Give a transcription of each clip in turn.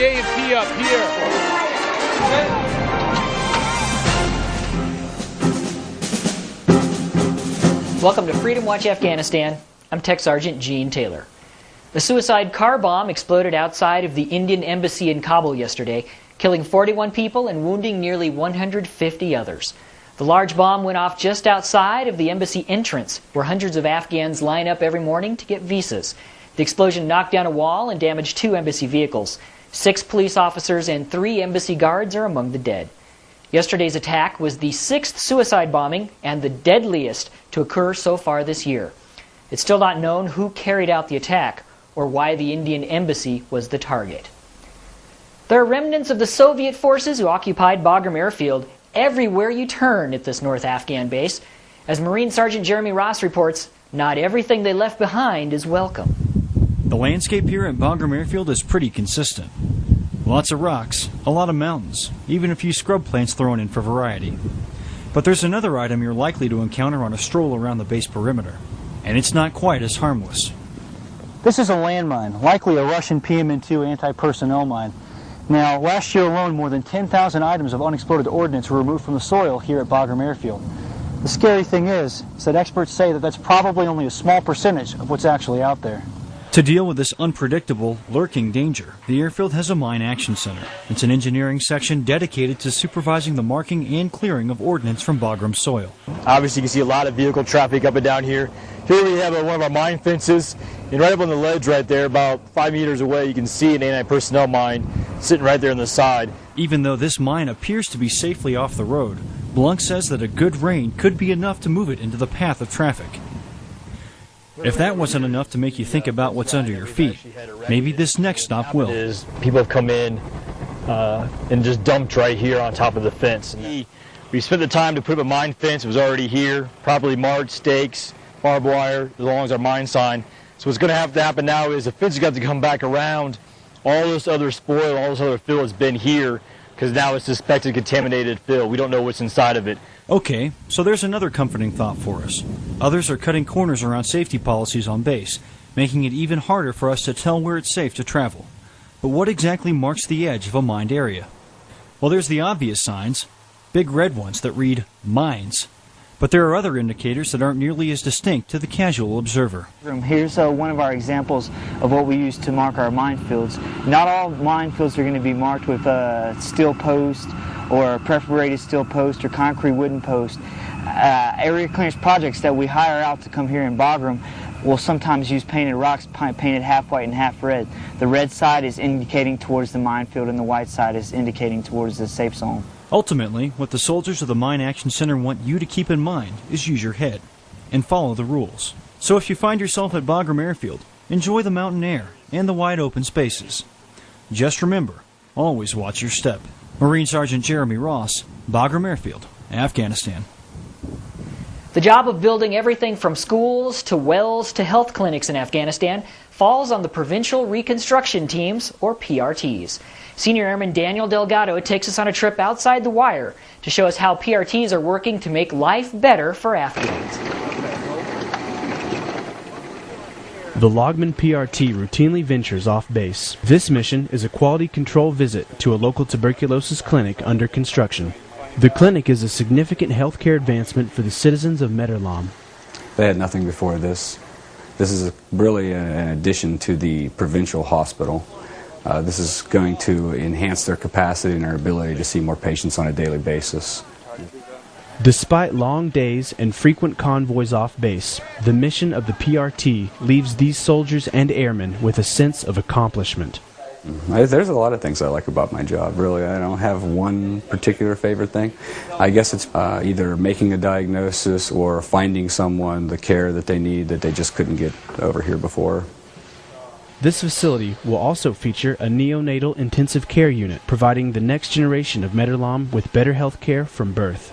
A&P up here. Welcome to Freedom Watch Afghanistan. I'm Tech Sergeant Gene Taylor. A suicide car bomb exploded outside of the Indian embassy in Kabul yesterday, killing 41 people and wounding nearly 150 others. The large bomb went off just outside of the embassy entrance, where hundreds of Afghans line up every morning to get visas. The explosion knocked down a wall and damaged 2 embassy vehicles. 6 police officers and 3 embassy guards are among the dead. Yesterday's attack was the 6th suicide bombing and the deadliest to occur so far this year. It's still not known who carried out the attack or why the Indian embassy was the target. There are remnants of the Soviet forces who occupied Bagram Airfield everywhere you turn at this North Afghan base. As Marine Sergeant Jeremy Ross reports, not everything they left behind is welcome. The landscape here at Bagram Airfield is pretty consistent. Lots of rocks, a lot of mountains, even a few scrub plants thrown in for variety. But there's another item you're likely to encounter on a stroll around the base perimeter, and it's not quite as harmless. This is a landmine, likely a Russian PMN-2 anti-personnel mine. Now, last year alone, more than 10,000 items of unexploded ordnance were removed from the soil here at Bagram Airfield. The scary thing is that experts say that that's probably only a small percentage of what's actually out there. To deal with this unpredictable, lurking danger, the airfield has a Mine Action Center. It's an engineering section dedicated to supervising the marking and clearing of ordnance from Bagram soil. Obviously, you can see a lot of vehicle traffic up and down here. Here we have one of our mine fences, and right up on the ledge right there, about 5 meters away, you can see an anti-personnel mine sitting right there on the side. Even though this mine appears to be safely off the road, Blunk says that a good rain could be enough to move it into the path of traffic. If that wasn't enough to make you think about what's under your feet, maybe this next stop will. People have come in and just dumped right here on top of the fence. We spent the time to put up a mine fence. It was already here, properly marked, stakes, barbed wire, as long as our mine sign. So what's going to have to happen now is the fence has got to come back around. All this other spoil, all this other fill has been here because now it's suspected contaminated fill. We don't know what's inside of it. Okay, so there's another comforting thought for us. Others are cutting corners around safety policies on base, making it even harder for us to tell where it's safe to travel. But what exactly marks the edge of a mined area? Well, there's the obvious signs, big red ones that read mines. But there are other indicators that aren't nearly as distinct to the casual observer. Here's one of our examples of what we use to mark our minefields. Not all minefields are going to be marked with steel post or perforated steel post or concrete wooden post. Area clearance projects that we hire out to come here in Bagram will sometimes use painted rocks, painted half white and half red. The red side is indicating towards the minefield and the white side is indicating towards the safe zone. Ultimately, what the soldiers of the Mine Action Center want you to keep in mind is use your head and follow the rules. So if you find yourself at Bagram Airfield, enjoy the mountain air and the wide open spaces. Just remember, always watch your step. Marine Sergeant Jeremy Ross, Bagram Airfield, Afghanistan. The job of building everything from schools to wells to health clinics in Afghanistan falls on the Provincial Reconstruction Teams, or PRTs. Senior Airman Daniel Delgado takes us on a trip outside the wire to show us how PRTs are working to make life better for Afghans. The Logman PRT routinely ventures off base. This mission is a quality control visit to a local tuberculosis clinic under construction. The clinic is a significant healthcare advancement for the citizens of Mederlam. They had nothing before this. This is really an addition to the provincial hospital. This is going to enhance their capacity and their ability to see more patients on a daily basis. Despite long days and frequent convoys off base, the mission of the PRT leaves these soldiers and airmen with a sense of accomplishment. There's a lot of things I like about my job, really. I don't have one particular favorite thing. I guess it's either making a diagnosis or finding someone the care that they need that they just couldn't get over here before. This facility will also feature a neonatal intensive care unit, providing the next generation of Mederlam with better health care from birth.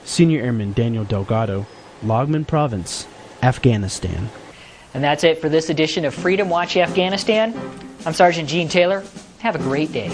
Senior Airman Daniel Delgado, Logman Province, Afghanistan. And that's it for this edition of Freedom Watch Afghanistan. I'm Sergeant Gene Taylor. Have a great day.